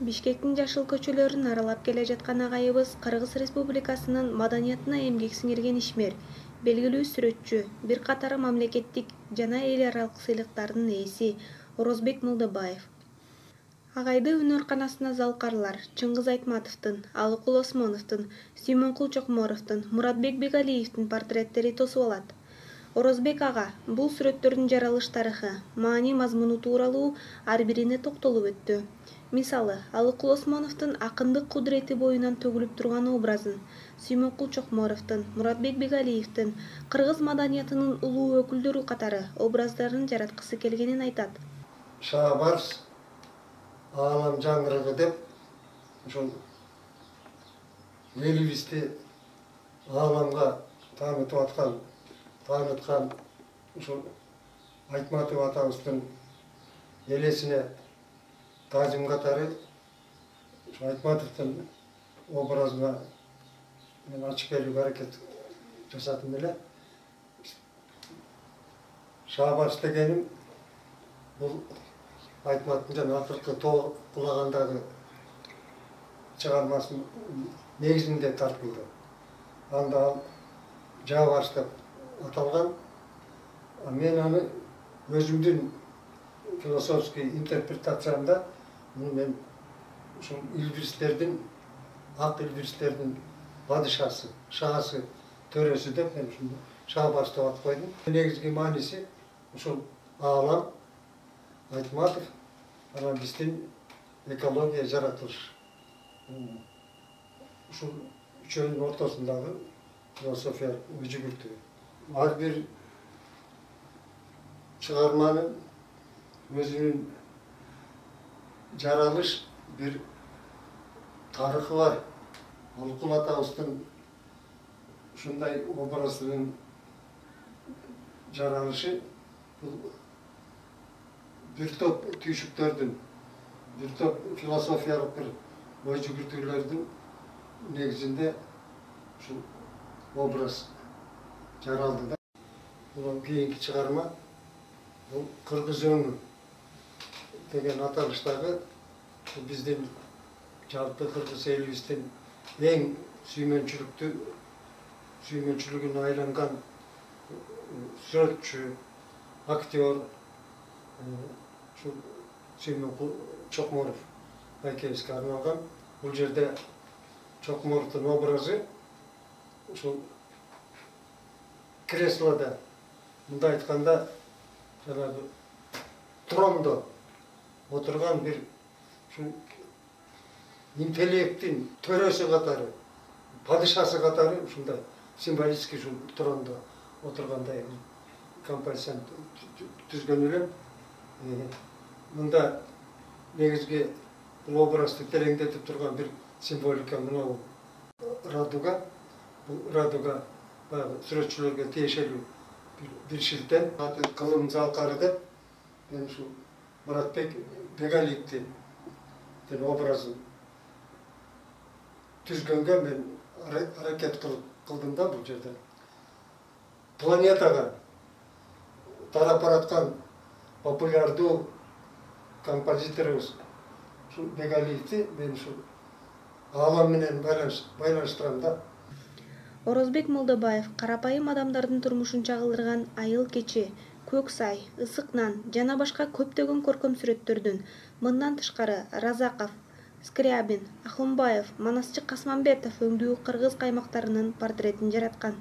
Бишкектин жашыл көчөлөрүн аралап келе жаткан агайыбыз Кыргыз Республикасынын маданиятына эмгек сиңирген ишмер, белгилүү сүрөтчү, бир катар мамлекеттик жана эл аралык сыйлыктардын ээси Орозбек Молдобаев. Агайды өнөр-канасына залкарлар Чыңгыз Айтматовдун, Алыкул Осмоновдун, Сүймөнкул Чокморовдун, Муратбек Бегалиевдин портреттери тосуп алат. Орозбек ага бул сүрөттөрдүн жаралыш тарыхы, маани мазмуну тууралуу ар бирине токтолуп өттү. Мисалы, Алыкул Осмоновдун акындык кудурети боюнан төгүлүп турган образын, Сүймөнкул Чокморовдун, Муратбек Бегалиевдин кыргыз маданиятынын улуу өкүлдөрү катары образдарын жараткысы келгенин айтат. Шабарс аалам жаңгырыгы деп ошол элибизди ааламга тааныткан ушул Айтматов атабыздын элесине таазим катары ушу Айтматовдун образына мен ачык берүүгө аракет жасадым эле. Шабарс дегеним бул Айтматовдун жана акыркы тоо кулагандагы чыгармасынын негизинде тартылды. Анда Жабарс деп аталган. Мен аны өзүмдүн философский интерпретациямда мен ушул илбирстердин, ак илбирстердин падышасы, шаасы, төрөсү деп мен ушунду Шабарс деп атып койдум. Негизги мааниси ушул аалам, Айтматов, анан биздин экология, жаратылыш. Ушул үчөөнүн ортосундагы философия жүгүртүү. Ар бир чыгарманын өзүнүн жаралыш бир тарыхы бар. Алыкул атабыздын ушундай образынын жаралышы бул бир топ түйшүктөрдүн, бир топ философиялык бир ой жүгүртүүлөрдүн негизинде ушул образ жаралды да. Бул кийинки чыгарма бул Кыргыз өңү деген аталыштагы биздин жалпы кыргыз элибиздин эң сүймөнчүлүгүнө айланган сүрөтчү, актер ушул Сүймөнкул Чокморов байкебизге арналган. Бул жерде Чокморовдун образы ушул креслода, мындай айтканда жанагы трондо отурган бир ушул интеллекттин төрөсү катары, падышасы катары ушундай символический ушул трондо отургандай композицияны түзгөн элем. Мында негизги бул образды тереңдетип турган бир символика мынау радуга. Бул радуга баягы сүрөтчүлөргө тиешелүү бир шилтем. Аты Кылым Залкары деп мен ушул Муратбек Бегалиевдин образын түзгөнгө мен аракет кылдым да бул жерде. Планетага тарап бараткан популярдуу композиторубуз ушул Бегалиевди мен ушул аалам менен байланыштырам да. Орозбек Молдобаев карапайым адамдардын турмушун чагылдырган айыл кечи, көк сай, ысык нан жана башка көптөгөн көркөм сүрөттөрдүн, мындан тышкары Разаков, Скрябин, Ахунбаев, Манасчы Касмамбетов өңдүү кыргыз каймактарынын портретин жараткан.